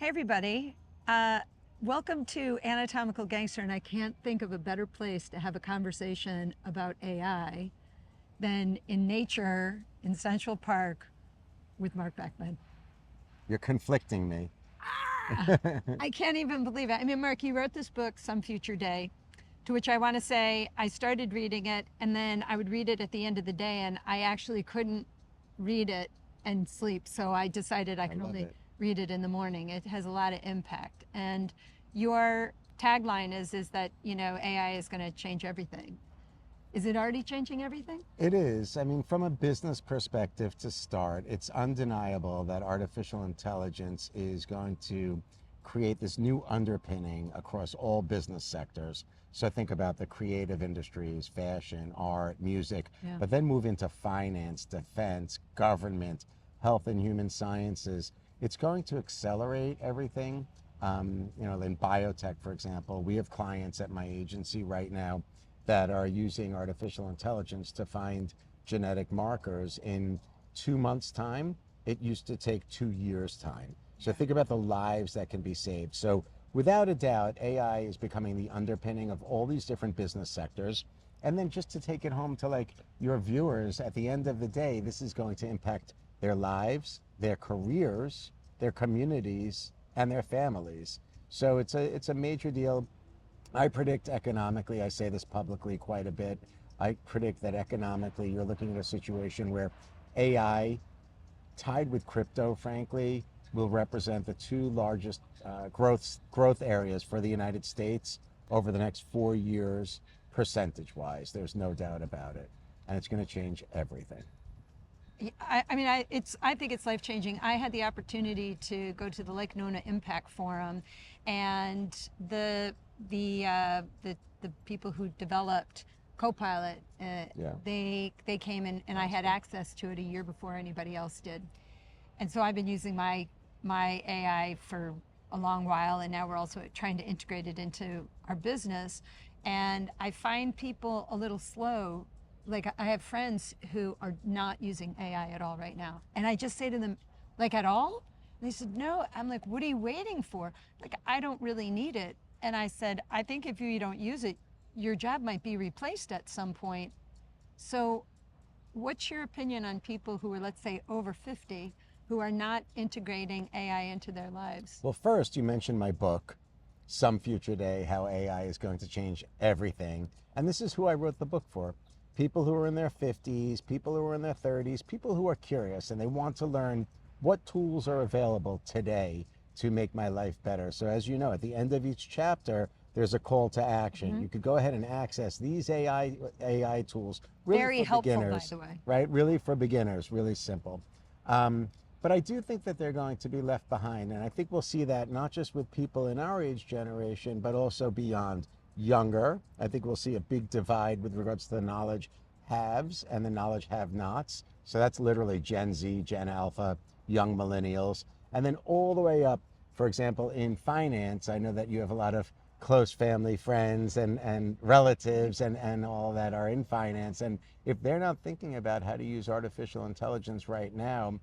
Hey everybody, welcome to Anatomical Gangster, and I can't think of a better place to have a conversation about AI than in nature in Central Park with Marc Beckman. You're conflicting me. I can't even believe it. I mean, Marc, you wrote this book, Some Future Day, to which I want to say I started reading it and then I would read it at the end of the day and I actually couldn't read it and sleep. So I decided I I could love only it. read it in the morning. It has a lot of impact. And your tagline is that, AI is going to change everything. Is it already changing everything? It is. I mean, from a business perspective to start, it's undeniable that artificial intelligence is going to create this new underpinning across all business sectors. So think about the creative industries, fashion, art, music, Yeah. but then move into finance, defense, government, health and human sciences. It's going to accelerate everything. In biotech, for example, we have clients at my agency right now that are using artificial intelligence to find genetic markers in 2 months' time. It used to take 2 years' time. So think about the lives that can be saved. So without a doubt, AI is becoming the underpinning of all these different business sectors. And then just to take it home to like your viewers, at the end of the day, this is going to impact their lives, their careers, their communities, and their families. So it's a major deal. I predict economically, I say this publicly quite a bit, I predict that economically you're looking at a situation where AI, tied with crypto, frankly, will represent the two largest growth areas for the United States over the next 4 years, percentage wise. There's no doubt about it. And it's going to change everything. I think it's life changing. I had the opportunity to go to the Lake Nona Impact Forum, and the people who developed Copilot, Yeah. they came in, and I had access to it a year before anybody else did. And so I've been using my AI for a long while, and now we're also trying to integrate it into our business. And I find people a little slow. Like, I have friends who are not using AI at all right now, and I just say to them, like, at all? And they said, no. I'm like, what are you waiting for? Like, I don't really need it. And I said, I think if you don't use it, your job might be replaced at some point. So what's your opinion on people who are, let's say, over 50, who are not integrating AI into their lives? Well, first, you mentioned my book, Some Future Day, How AI is Going to Change Everything. And this is who I wrote the book for. People who are in their 50s, people who are in their 30s, people who are curious and they want to learn what tools are available today to make my life better. So as you know, at the end of each chapter, there's a call to action. You could go ahead and access these AI tools really Very for helpful, by beginners, the way. right? Really for beginners, really simple. But I do think that they're going to be left behind. And I think we'll see that not just with people in our age generation, but also beyond. Younger, I think we'll see a big divide with regards to the knowledge haves and the knowledge have nots. So that's literally Gen Z, Gen Alpha, young millennials. And then all the way up, for example, in finance, I know that you have a lot of close family friends and relatives and all that are in finance. And if they're not thinking about how to use artificial intelligence right now,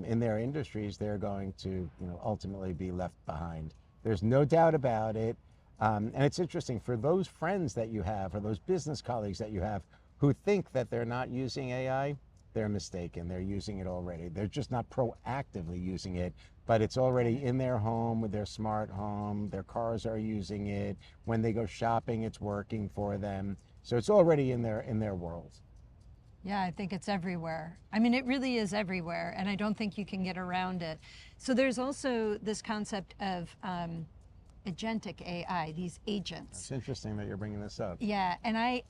in their industries, they're going to, ultimately be left behind. There's no doubt about it. And it's interesting for those friends that you have or those business colleagues that you have who think that they're not using AI, they're mistaken. They're using it already. They're just not proactively using it, but it's already in their home with their smart home. Their cars are using it. When they go shopping, it's working for them. So it's already in their world. Yeah, I think it's everywhere. I mean, it really is everywhere, and I don't think you can get around it. So there's also this concept of agentic AI, these agents. It's interesting that you're bringing this up. Yeah, and I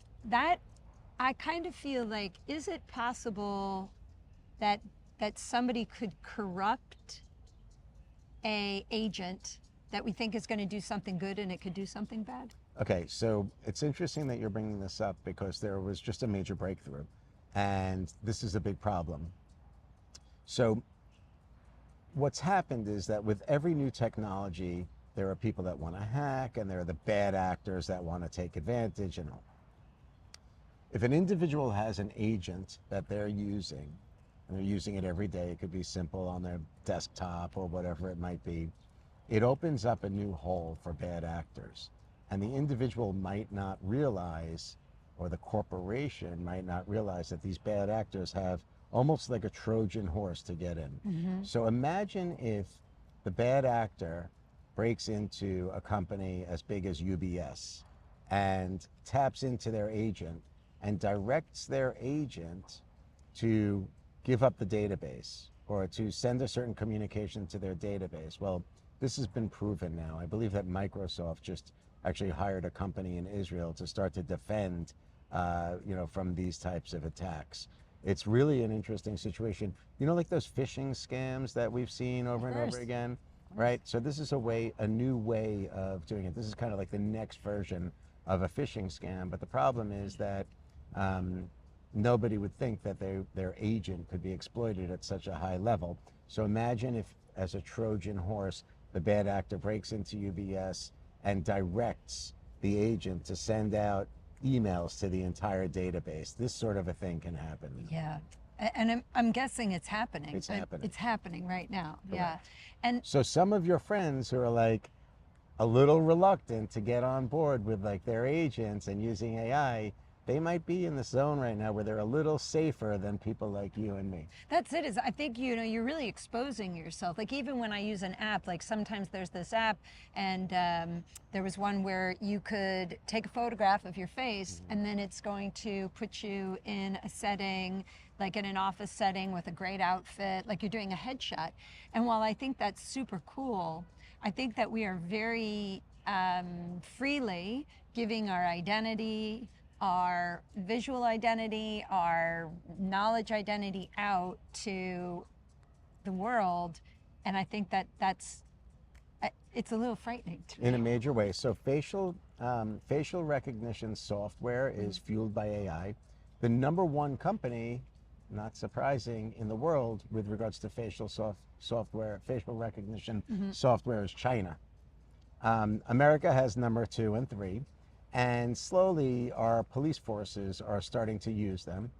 kind of feel like, is it possible that somebody could corrupt a agent that we think is going to do something good and it could do something bad? Okay, so it's interesting that you're bringing this up because there was just a major breakthrough, and this is a big problem. So what's happened is that with every new technology, there are people that want to hack, and there are the bad actors that want to take advantage. And if an individual has an agent that they're using, and they're using it every day, it could be simple on their desktop or whatever it might be, it opens up a new hole for bad actors. And the individual might not realize, or the corporation might not realize, that these bad actors have almost like a Trojan horse to get in. So imagine if the bad actor breaks into a company as big as UBS and taps into their agent and directs their agent to give up the database or to send a certain communication to their database. Well, this has been proven now. I believe that Microsoft just actually hired a company in Israel to start to defend, from these types of attacks. It's really an interesting situation. Like those phishing scams that we've seen over and over again, right? So this is a new way of doing it. This is kind of like the next version of a phishing scam. But the problem is that nobody would think that their agent could be exploited at such a high level. So imagine if, as a Trojan horse, the bad actor breaks into UBS and directs the agent to send out emails to the entire database. This sort of a thing can happen. Yeah. And I'm guessing it's happening. It's happening. It's happening right now. Correct. Yeah. And so some of your friends who are like a little reluctant to get on board with like their agents and using AI, they might be in the zone right now where they're a little safer than people like you and me. that's it. Is I think you're really exposing yourself. Like even when I use an app, like sometimes there's this app, and there was one where you could take a photograph of your face, and then it's going to put you in a setting, like in an office setting with a great outfit, like you're doing a headshot. And while I think that's super cool, I think that we are very freely giving our identity, our visual identity, our knowledge identity out to the world. And I think that it's a little frightening to me. In a major way. So facial recognition software is fueled by AI. The number one company, not surprising, in the world with regards to facial recognition software is China. America has number 2 and 3. And slowly our police forces are starting to use them.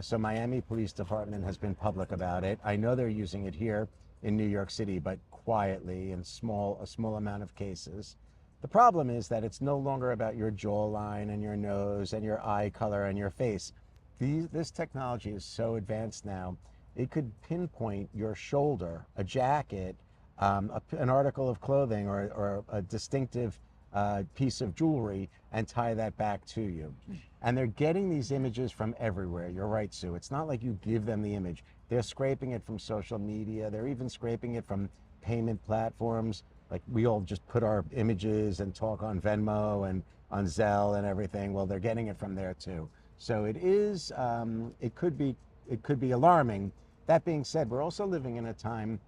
So Miami Police Department has been public about it. I know they're using it here in New York City, but quietly in a small amount of cases. The problem is that it's no longer about your jawline and your nose and your eye color and your face. This technology is so advanced now, it could pinpoint your shoulder, a jacket, an article of clothing, or a distinctive piece of jewelry, and tie that back to you. And they're getting these images from everywhere. You're right, Sue. It's not like you give them the image. They're scraping it from social media. They're even scraping it from payment platforms. Like we all just put our images and talk on Venmo and on Zelle and everything. Well, they're getting it from there too. So it is, it could be alarming. That being said, we're also living in a time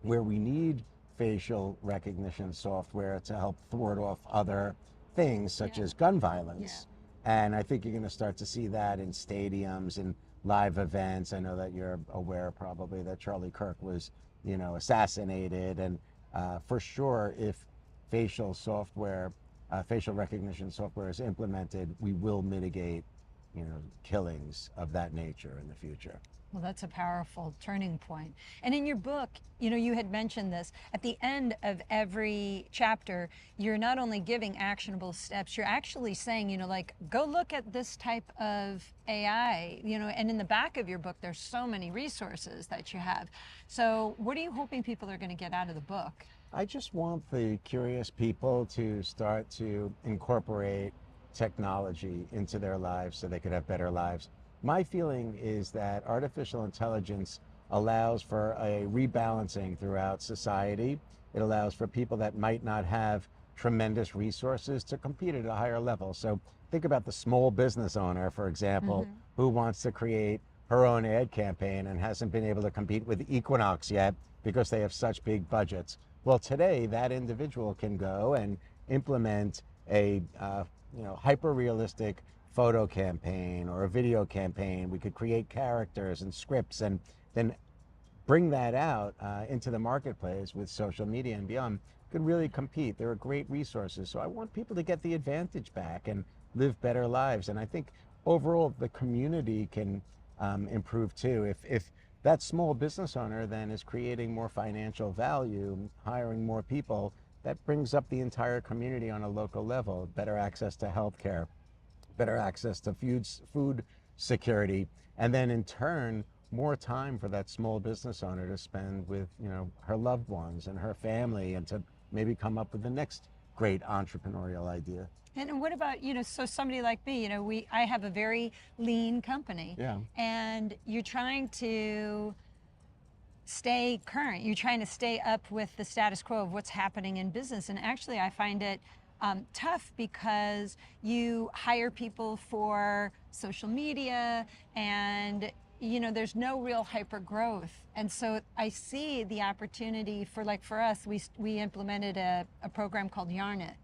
where we need facial recognition software to help thwart off other things such as gun violence. And I think you're going to start to see that in stadiums and live events. I know that you're aware probably that Charlie Kirk was, assassinated. And for sure, if facial recognition software is implemented, we will mitigate, killings of that nature in the future. Well, that's a powerful turning point. And in your book, you had mentioned this, at the end of every chapter, you're not only giving actionable steps, you're actually saying, go look at this type of AI, and in the back of your book, there's so many resources that you have. So what are you hoping people are going to get out of the book? I just want the curious people to start to incorporate technology into their lives so they could have better lives. My feeling is that artificial intelligence allows for a rebalancing throughout society. It allows for people that might not have tremendous resources to compete at a higher level. So think about the small business owner, for example, who wants to create her own ad campaign and hasn't been able to compete with Equinox yet because they have such big budgets. Well, today that individual can go and implement a hyper-realistic photo campaign or a video campaign. We could create characters and scripts and then bring that out into the marketplace with social media and beyond. Could really compete. There are great resources. So I want people to get the advantage back and live better lives. And I think overall the community can improve too. If That small business owner then is creating more financial value, hiring more people. That brings up the entire community on a local level, better access to healthcare, better access to food security, and then in turn, more time for that small business owner to spend with, her loved ones and her family, and to maybe come up with the next great entrepreneurial idea. And what about, so somebody like me, I have a very lean company. Yeah. And you're trying to stay current. You're trying to stay up with the status quo of what's happening in business. And actually, I find it tough because you hire people for social media and there's no real hyper growth. And so I see the opportunity for us, we implemented a program called Yarn It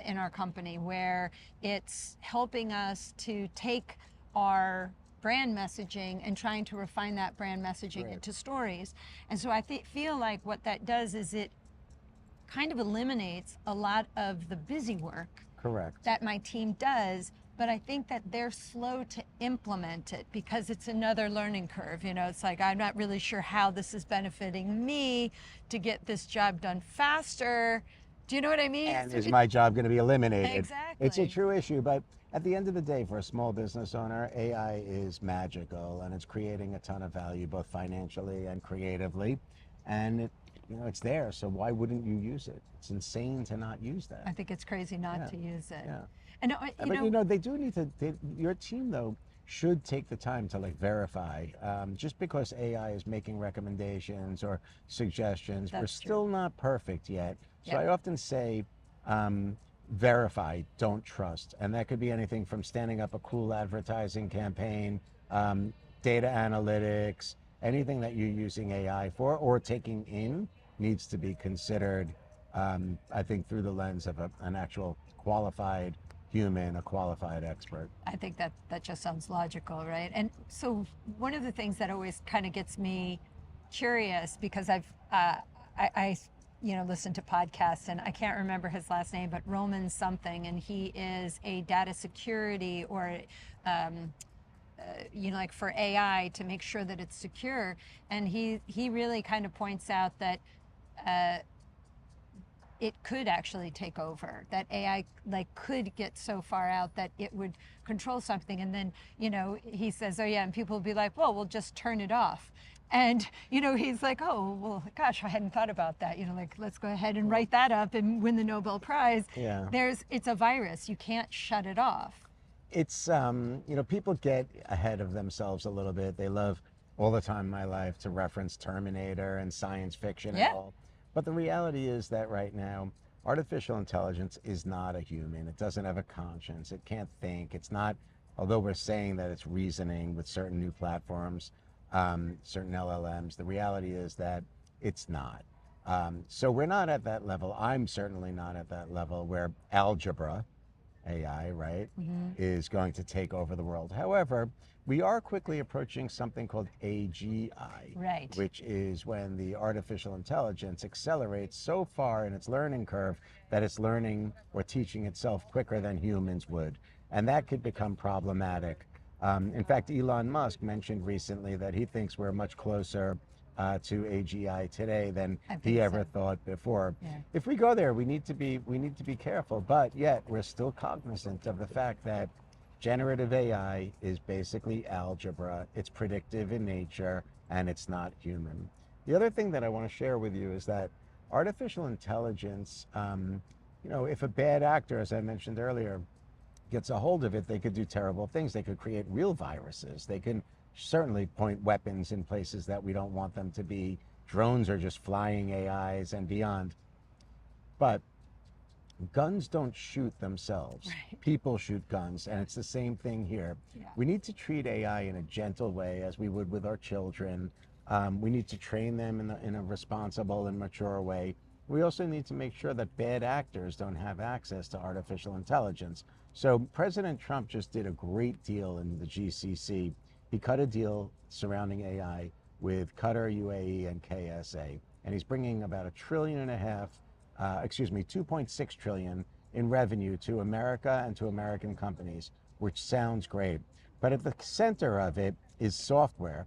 in our company, where it's helping us to take our brand messaging and trying to refine that brand messaging Right. into stories. And so I feel like what that does is it kind of eliminates a lot of the busy work Correct. that my team does, but I think that they're slow to implement it because it's another learning curve. It's like, I'm not really sure how this is benefiting me to get this job done faster. Do you know what I mean? And is my job going to be eliminated? Exactly. It's a true issue, but at the end of the day, for a small business owner, AI is magical, and it's creating a ton of value, both financially and creatively. And it's there, so why wouldn't you use it? It's insane to not use that. I think it's crazy not Yeah. to use it. Yeah. And But they do need to. Your team though should take the time to verify. Just because AI is making recommendations or suggestions, we're That's true. still not perfect yet. So Yep. I often say, verify, don't trust, and that could be anything from standing up a cool advertising campaign, data analytics, anything that you're using AI for or taking in needs to be considered. I think through the lens of an actual qualified human, a qualified expert. I think that just sounds logical, right? And so one of the things that always kind of gets me curious, because I listen to podcasts, and I can't remember his last name, but Roman something, and he is a data security or like for AI to make sure that it's secure. And he really kind of points out that it could actually take over, that AI could get so far out that it would control something. And then, he says, oh yeah, and people will be like, well, we'll just turn it off. And, he's like, oh, well, gosh, I hadn't thought about that. Let's go ahead and write that up and win the Nobel Prize. Yeah. It's a virus. You can't shut it off. It's, people get ahead of themselves a little bit. They love all the time in my life to reference Terminator and science fiction and Yeah. all. But the reality is that right now, artificial intelligence is not a human. It doesn't have a conscience. It can't think. It's not, although we're saying that it's reasoning with certain new platforms, certain LLMs, the reality is that it's not. So we're not at that level. I'm certainly not at that level where algebra, AI, right, is going to take over the world. However, we are quickly approaching something called AGI, Right. which is when the artificial intelligence accelerates so far in its learning curve that it's learning or teaching itself quicker than humans would. And that could become problematic. In fact, Elon Musk mentioned recently that he thinks we're much closer to AGI today than he ever thought before. Yeah. If we go there, we need to be careful, but yet we're still cognizant of the fact that generative AI is basically algebra. It's predictive in nature, and it's not human. The other thing that I want to share with you is that artificial intelligence, if a bad actor, as I mentioned earlier, gets a hold of it, they could do terrible things. They could create real viruses. They can certainly point weapons in places that we don't want them to be. Drones are just flying AIs and beyond. But guns don't shoot themselves. Right. People shoot guns, and it's the same thing here. Yeah. We need to treat AI in a gentle way, as we would with our children. We need to train them in a responsible and mature way. We also need to make sure that bad actors don't have access to artificial intelligence. So President Trump just did a great deal in the GCC. He cut a deal surrounding AI with Qatar, UAE, and KSA, and he's bringing about $2.6 trillion in revenue to America and to American companies, which sounds great. But at the center of it is software.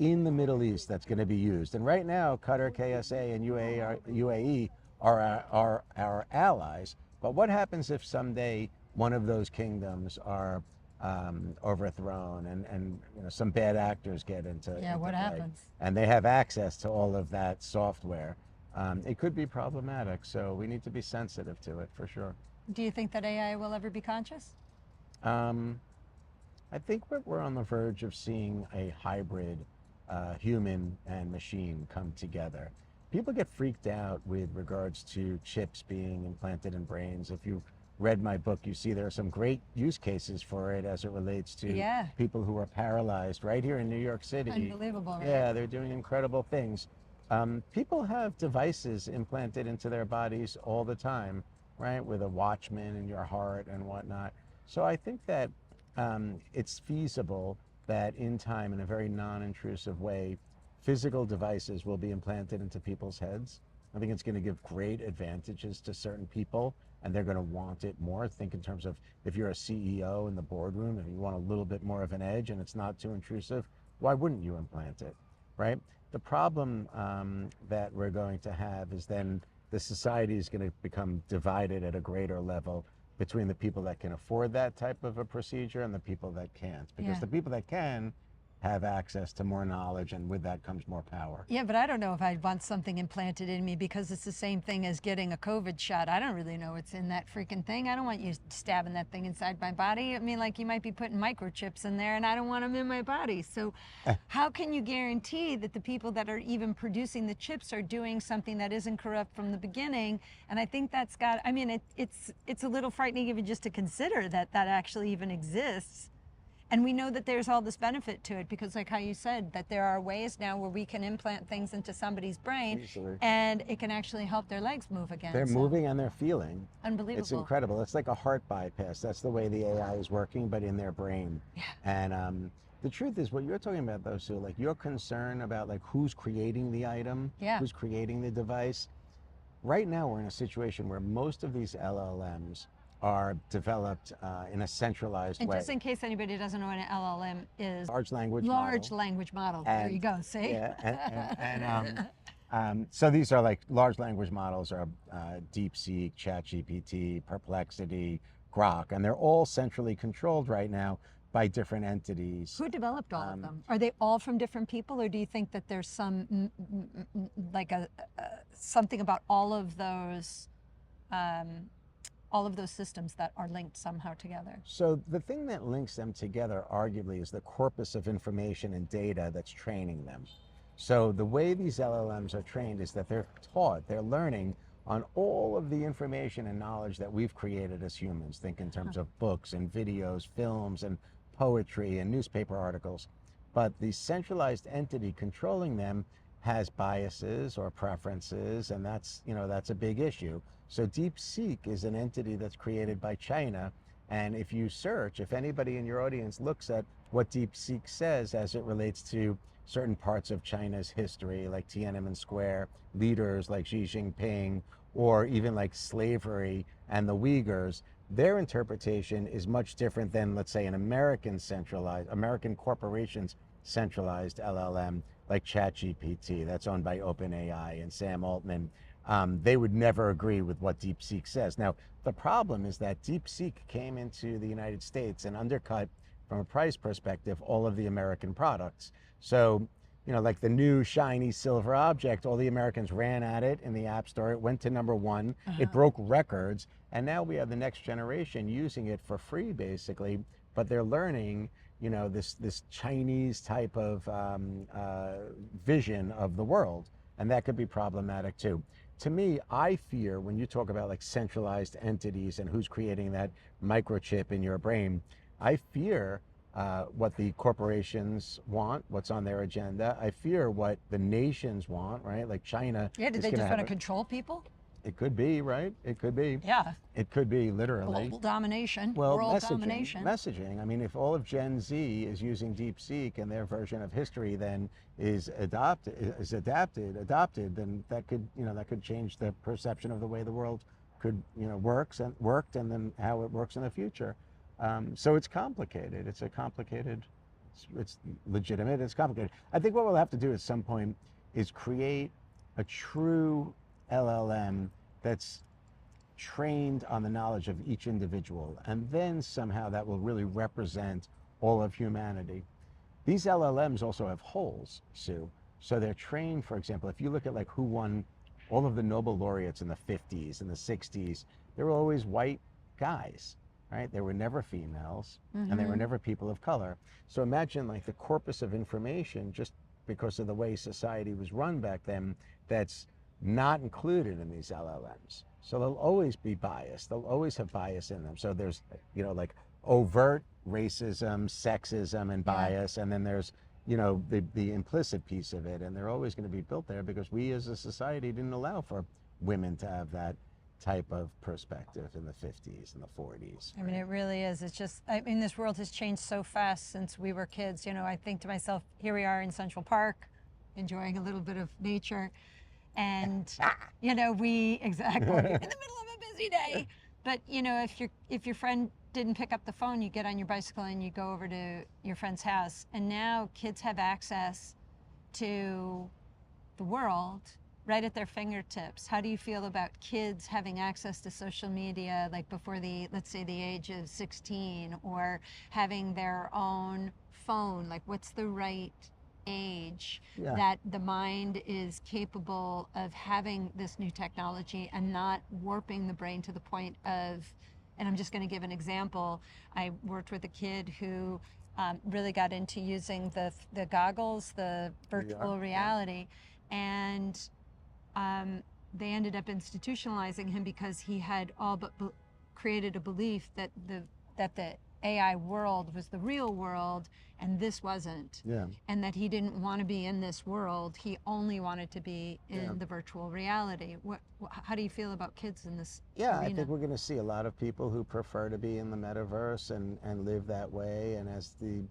in the Middle East that's going to be used. And right now, Qatar, KSA, and UAE are our allies. But what happens if someday one of those kingdoms are overthrown and some bad actors get into What play, happens? and they have access to all of that software? It could be problematic. So we need to be sensitive to it for sure. Do you think that AI will ever be conscious? I think we're on the verge of seeing a hybrid human and machine come together. People get freaked out with regards to chips being implanted in brains. If you read my book, you see there are some great use cases for it as it relates to people who are paralyzed right here in New York City. Unbelievable, right? Yeah, they're doing incredible things. People have devices implanted into their bodies all the time, right? With a Watchman in your heart and whatnot. So I think that it's feasible that in time, in a very non-intrusive way, physical devices will be implanted into people's heads. I think it's going to give great advantages to certain people, and they're going to want it more. Think in terms of if you're a CEO in the boardroom and you want a little bit more of an edge and it's not too intrusive, why wouldn't you implant it, right? The problem that we're going to have is then the society is going to become divided at a greater level between the people that can afford that type of a procedure and the people that can't. Because the people that can have access to more knowledge, and with that comes more power. Yeah, but I don't know if I'd want something implanted in me because it's the same thing as getting a COVID shot. I don't really know what's in that freaking thing. I don't want you stabbing that thing inside my body. I mean, like you might be putting microchips in there and I don't want them in my body. So how can you guarantee that the people that are even producing the chips are doing something that isn't corrupt from the beginning? And I think that's got, I mean, it's a little frightening even just to consider that that actually even exists. And we know that there's all this benefit to it because like how you said, that there are ways now where we can implant things into somebody's brain easily, and it can actually help their legs move again. They're moving and they're feeling. Unbelievable. It's incredible. It's like a heart bypass. That's the way the AI is working, but in their brain. Yeah. And the truth is what you're talking about though, Sue, like your concern about like who's creating the item, who's creating the device. Right now we're in a situation where most of these LLMs are developed in a centralized way. And just in case anybody doesn't know what an LLM is. Large language model. And, there you go, see? Yeah, so these are like large language models are DeepSeek, ChatGPT, Perplexity, Grok, and they're all centrally controlled right now by different entities. Who developed all of them? Are they all from different people, or do you think that there's some, like something about all of those systems that are linked somehow together? So the thing that links them together arguably is the corpus of information and data that's training them. So the way these LLMs are trained is that they're taught, they're learning on all of the information and knowledge that we've created as humans. Think in terms of books and videos, films and poetry and newspaper articles. But the centralized entity controlling them has biases or preferences, and that's a big issue. So DeepSeek is an entity that's created by China, and if you search, if anybody in your audience looks at what DeepSeek says as it relates to certain parts of China's history, like Tiananmen Square, leaders like Xi Jinping, or even like slavery and the Uyghurs, their interpretation is much different than, let's say, an American corporation's centralized LLM like ChatGPT that's owned by OpenAI and Sam Altman. They would never agree with what DeepSeek says. Now, the problem is that DeepSeek came into the United States and undercut, from a price perspective, all of the American products. So, like the new shiny silver object, all the Americans ran at it in the App Store. It went to #1. It broke records. And now we have the next generation using it for free, basically. But they're learning, this Chinese type of vision of the world. And that could be problematic too. To me, I fear when you talk about like centralized entities and who's creating that microchip in your brain, I fear what the corporations want, what's on their agenda. I fear what the nations want, right? Like China. Yeah, did they just want to control people? It could be, right? It could be. Yeah. It could be, literally. Global domination, well, world domination. Messaging. I mean, if all of Gen Z is using DeepSeek and their version of history then is adopted, then that could change the perception of the way the world worked and then how it works in the future. So it's complicated. It's a complicated it's legitimate. It's complicated. I think what we'll have to do at some point is create a true LLM that's trained on the knowledge of each individual, and then somehow that will really represent all of humanity. These LLMs also have holes, Sue. So they're trained, for example, if you look at like who won all of the Nobel laureates in the 50s and the 60s, they were always white guys, right? They were never females, and they were never people of color. So imagine like the corpus of information, just because of the way society was run back then, that's not included in these LLMs. So they'll always be biased. They'll always have bias in them. So there's, like overt racism, sexism, and bias, and then there's, the implicit piece of it, and they're always going to be built there because we as a society didn't allow for women to have that type of perspective in the 50s and the 40s. I mean, it really is. It's just, I mean, this world has changed so fast since we were kids. I think to myself, here we are in Central Park, enjoying a little bit of nature. And, we, exactly, in the middle of a busy day. But, if your friend didn't pick up the phone, you get on your bicycle and you go over to your friend's house. And now kids have access to the world right at their fingertips. How do you feel about kids having access to social media, like before let's say the age of 16, or having their own phone? Like, what's the right age that the mind is capable of having this new technology and not warping the brain to the point of, and I'm just going to give an example. I worked with a kid who really got into using the goggles, the virtual reality, and they ended up institutionalizing him because he had all but created a belief that the AI world was the real world and this wasn't. Yeah. And that he didn't want to be in this world. He only wanted to be in the virtual reality. How do you feel about kids in this arena? I think we're going to see a lot of people who prefer to be in the metaverse and live that way. And as the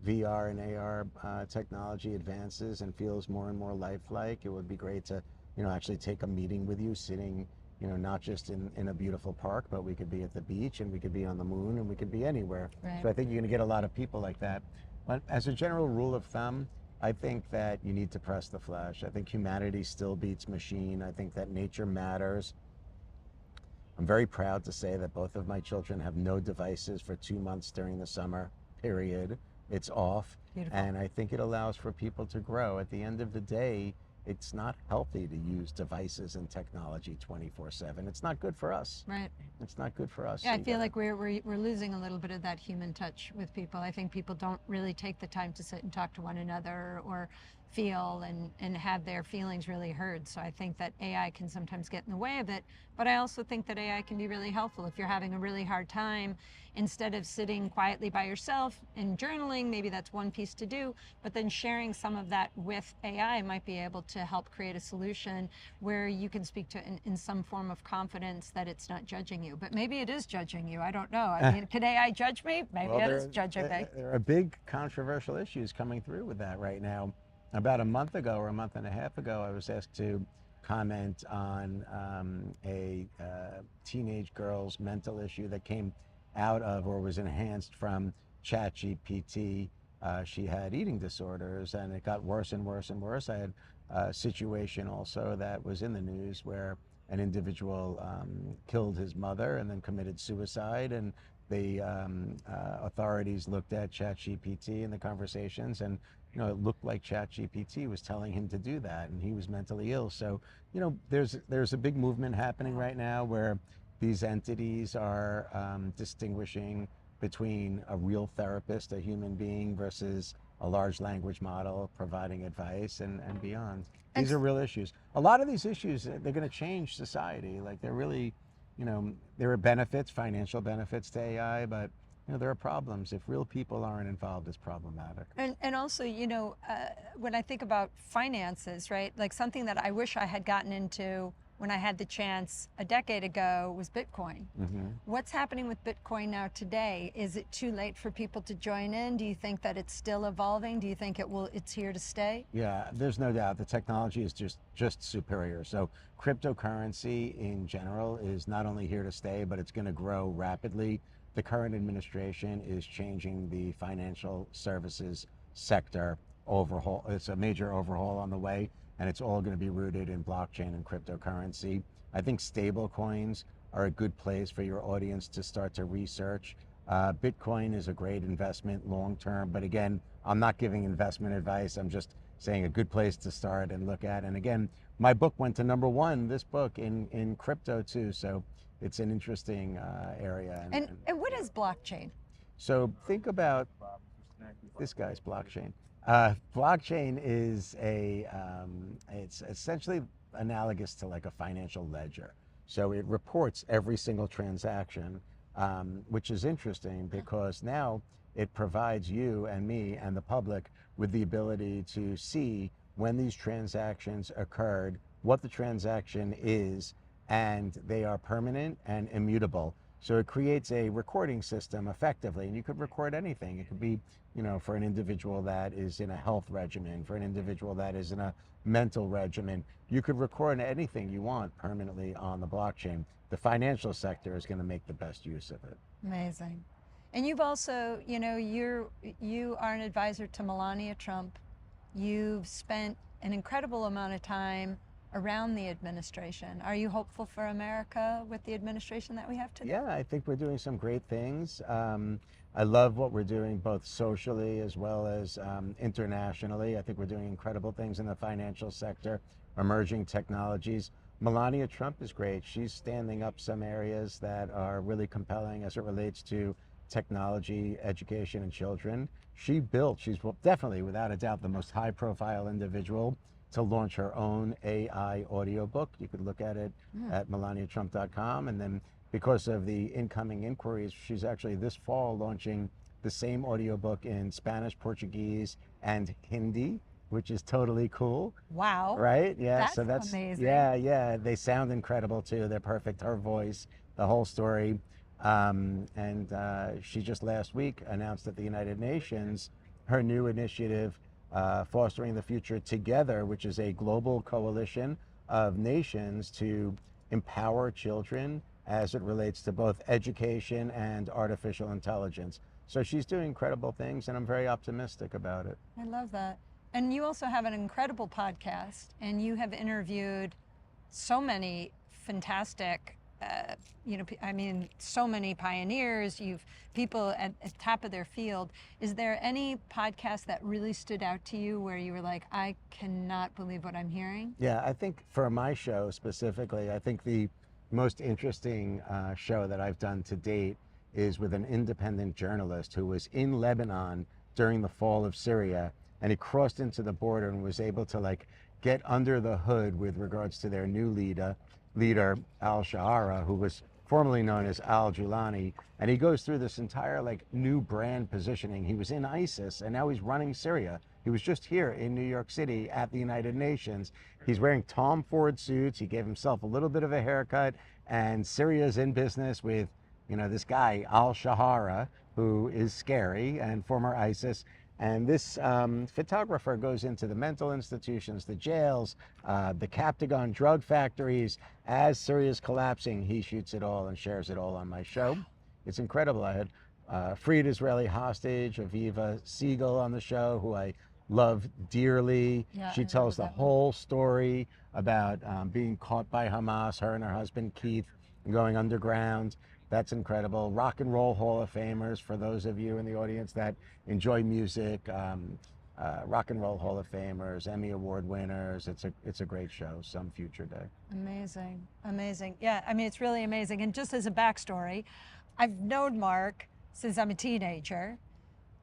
VR and AR technology advances and feels more and more lifelike, it would be great to, actually take a meeting with you sitting, not just in a beautiful park, but we could be at the beach and we could be on the moon and we could be anywhere. Right. So I think you're going to get a lot of people like that. But as a general rule of thumb, I think that you need to press the flesh. I think humanity still beats machine. I think that nature matters. I'm very proud to say that both of my children have no devices for 2 months during the summer, period. It's off. Beautiful. And I think it allows for people to grow. At the end of the day, it's not healthy to use devices and technology 24/7. It's not good for us. Right. It's not good for us. Yeah, I feel like we're losing a little bit of that human touch with people. I think people don't really take the time to sit and talk to one another or feel and have their feelings really heard. So I think that AI can sometimes get in the way of it. But I also think that AI can be really helpful if you're having a really hard time. Instead of sitting quietly by yourself and journaling, maybe that's one piece to do, but then sharing some of that with AI might be able to help create a solution where you can speak to it in some form of confidence that it's not judging you. But maybe it is judging you. I don't know. I mean, could AI judge me? Maybe it is judging me. There are big controversial issues coming through with that right now. About a month ago or a month and a half ago, I was asked to comment on a teenage girl's mental issue that came out of or was enhanced from ChatGPT. She had eating disorders and it got worse and worse and worse. I had a situation also that was in the news where an individual killed his mother and then committed suicide, and the authorities looked at ChatGPT and the conversations, and it looked like ChatGPT was telling him to do that, and he was mentally ill. So there's a big movement happening right now where these entities are distinguishing between a real therapist, a human being, versus a large language model providing advice and beyond. These are real issues. A lot of these issues, they're going to change society. Like they're really, there are benefits, financial benefits to AI, but there are problems. If real people aren't involved, it's problematic. And also, when I think about finances, right? Like something that I wish I had gotten into when I had the chance a decade ago was Bitcoin. Mm-hmm. What's happening with Bitcoin now today? Is it too late for people to join in? Do you think that it's still evolving? Do you think it's here to stay? Yeah, there's no doubt. The technology is just superior. So cryptocurrency in general is not only here to stay, but it's going to grow rapidly. the current administration is changing the financial services sector overhaul. It's a major overhaul on the way, and it's all going to be rooted in blockchain and cryptocurrency. I think stable coins are a good place for your audience to start to research. Bitcoin is a great investment long term, but again, I'm not giving investment advice. I'm just saying a good place to start and look at. And again, my book went to #1, this book in crypto too. So it's an interesting area. And what is blockchain? So think about this guy's blockchain. Blockchain is it's essentially analogous to like a financial ledger. So it reports every single transaction, which is interesting because now it provides you and me and the public with the ability to see when these transactions occurred, what the transaction is, and they are permanent and immutable. So it creates a recording system effectively, and you could record anything. It could be, for an individual that is in a health regimen, for an individual that is in a mental regimen, you could record anything you want permanently on the blockchain. The financial sector is going to make the best use of it. Amazing. And you've also, you are an advisor to Melania Trump. You've spent an incredible amount of time around the administration. Are you hopeful for America with the administration that we have today? Yeah, I think we're doing some great things. I love what we're doing both socially as well as internationally. I think we're doing incredible things in the financial sector, emerging technologies. Melania Trump is great. She's standing up some areas that are really compelling as it relates to technology, education, and children. She's definitely, without a doubt, the most high-profile individual to launch her own AI audiobook. You could look at it at melaniatrump.com. And then because of the incoming inquiries, she's actually this fall launching the same audiobook in Spanish, Portuguese, and Hindi, which is totally cool. Wow. Right? Yeah. That's amazing. Yeah. They sound incredible too. They're perfect. Her voice, the whole story. She just last week announced at the United Nations her new initiative, Fostering the Future Together, which is a global coalition of nations to empower children as it relates to both education and artificial intelligence. So she's doing incredible things, and I'm very optimistic about it. I love that. And you also have an incredible podcast, and you have interviewed so many fantastic, so many pioneers, people at the top of their field. Is there any podcast that really stood out to you where you were like, I cannot believe what I'm hearing? Yeah, I think for my show specifically, I think the most interesting show that I've done to date is with an independent journalist who was in Lebanon during the fall of Syria, and he crossed into the border and was able to get under the hood with regards to their new leader al-Shahara, who was formerly known as al-Julani, and he goes through this entire new brand positioning. He was in ISIS and now he's running Syria. He was just here in New York City at the United Nations. He's wearing Tom Ford suits. He gave himself a little bit of a haircut, and Syria's in business with this guy al-Shahara, who is scary and former ISIS. And this photographer goes into the mental institutions, the jails, the Captagon drug factories. As Syria's collapsing, he shoots it all and shares it all on my show. It's incredible. I had freed Israeli hostage, Aviva Siegel, on the show, who I love dearly. Yeah, she tells the whole story about being caught by Hamas, her and her husband Keith, going underground. That's incredible. Rock and Roll Hall of Famers, for those of you in the audience that enjoy music, Rock and Roll Hall of Famers, Emmy Award winners. It's a great show, some future day. Amazing, amazing. Yeah, it's really amazing. And just as a backstory, I've known Marc since I'm a teenager.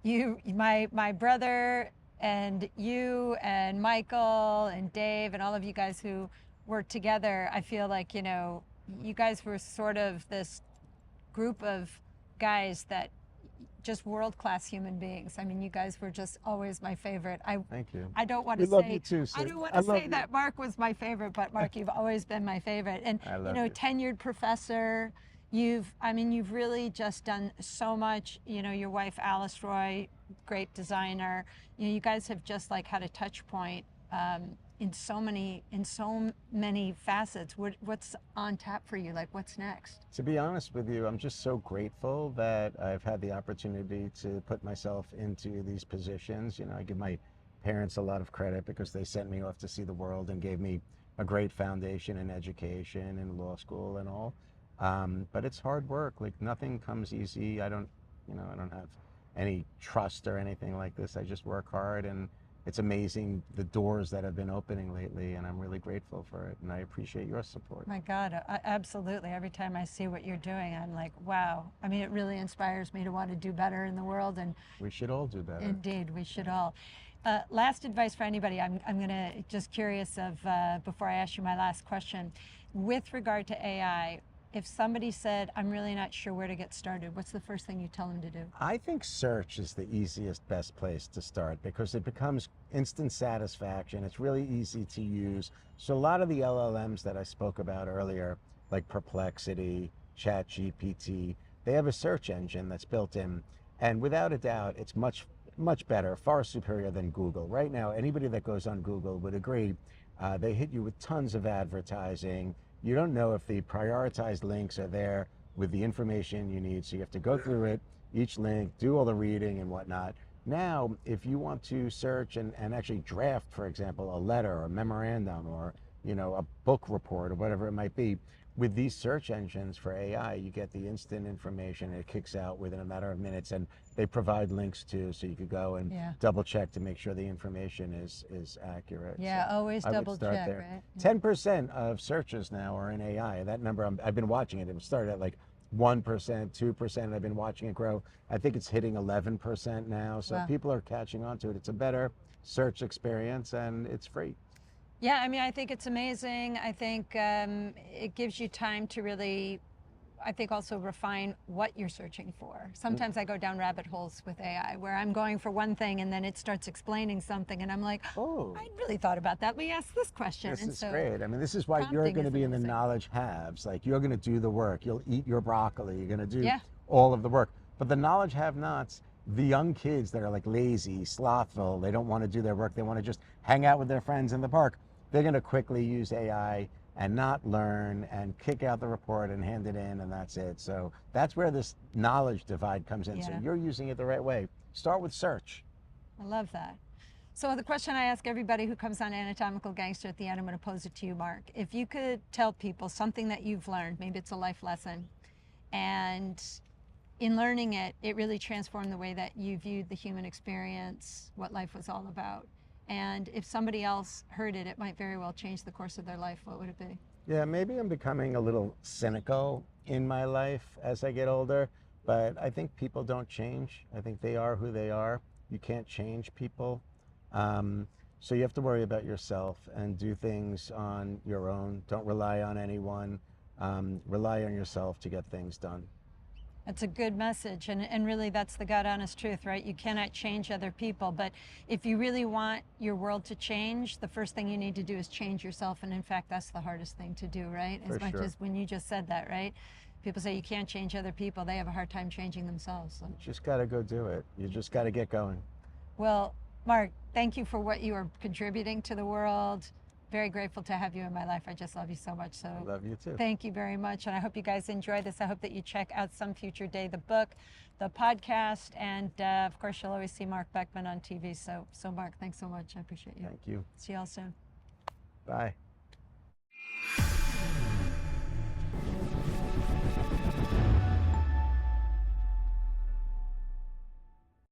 My brother and you and Michael and Dave and all of you guys who worked together, I feel like, you guys were sort of this group of guys that just world-class human beings. You guys were just always my favorite. Thank you. I don't want to love you too, I don't want to say that Marc was my favorite, but Marc, you've always been my favorite. And tenured professor. You've really just done so much. Your wife Alice Roy, great designer. You guys have just had a touch point in so many facets. What's on tap for you? Like, what's next? To be honest with you, I'm just so grateful that I've had the opportunity to put myself into these positions. You know, I give my parents a lot of credit because they sent me off to see the world and gave me a great foundation in education and law school and all. But it's hard work. Like nothing comes easy. I don't have any trust or anything like this. I just work hard, and it's amazing the doors that have been opening lately, and I'm really grateful for it, and I appreciate your support. My God, absolutely. Every time I see what you're doing, I'm like, wow. I mean, it really inspires me to want to do better in the world, and We should all do better. indeed, we should all. Last advice for anybody. I'm going to just curious of before I ask you my last question, with regard to AI. If somebody said, I'm really not sure where to get started, what's the first thing you tell them to do? I think search is the easiest, best place to start because it becomes instant satisfaction. It's really easy to use. So a lot of the LLMs that I spoke about earlier, like Perplexity, ChatGPT, they have a search engine that's built in. And without a doubt, it's much better, far superior than Google. Right now, anybody that goes on Google would agree, they hit you with tons of advertising. You don't know if the prioritized links are there with the information you need. So you have to go through it, each link, do all the reading and whatnot. Now, if you want to search and actually draft, for example, a letter or a memorandum or, you know, a book report or whatever it might be, with these search engines for AI, you get the instant information. It kicks out within a matter of minutes, and they provide links too, so you could go and double check to make sure the information is accurate. Yeah, So always I would double start check, there. right? 10% of searches now are in AI. That number, I've been watching it. It started at like 1%, 2%. I've been watching it grow. I think it's hitting 11% now. So Wow. people are catching on to it. It's a better search experience, and it's free. Yeah, I mean, I think it's amazing. I think it gives you time to really, I think, also refine what you're searching for. Sometimes I go down rabbit holes with AI where I'm going for one thing and then it starts explaining something and I'm like, Oh, I really thought about that. Let me ask this question. this And is so great. I mean, this is why you're prompting going to is be in the amazing. knowledge haves. Like you're going to do the work. You'll eat your broccoli. You're going to do Yeah. all of the work. But the knowledge have-nots, the young kids that are like lazy, slothful, they don't want to do their work. They want to just hang out with their friends in the park. They're going to quickly use AI and not learn and kick out the report and hand it in, and that's it. So that's where this knowledge divide comes in. So Yeah. you're using it the right way. Start with search. I love that. So the question I ask everybody who comes on Anatomical Gangster at the end, I'm going to pose it to you, Mark. If you could tell people something that you've learned, maybe it's a life lesson, and in learning it, it really transformed the way that you viewed the human experience, what life was all about. And if somebody else heard it, it might very well change the course of their life. What would it be? Yeah, maybe I'm becoming a little cynical in my life as I get older, but I think people don't change. I think they are who they are. You can't change people. So you have to worry about yourself and do things on your own. Don't rely on anyone. Rely on yourself to get things done. That's a good message, and really that's the God honest truth, right? You cannot change other people, but if you really want your world to change, the first thing you need to do is change yourself, and in fact that's the hardest thing to do, right? As For much sure. as when you just said that, right? People say you can't change other people, they have a hard time changing themselves. So. You just got to go do it. You just got to get going. Well, Mark, thank you for what you are contributing to the world. Very grateful to have you in my life. I just love you so much. So I love you too. thank you very much. And I hope you guys enjoy this. I hope that you check out some future day the book, the podcast, and of course, you'll always see Marc Beckman on TV. So Mark, thanks so much. I appreciate you. Thank you. See y'all soon. Bye.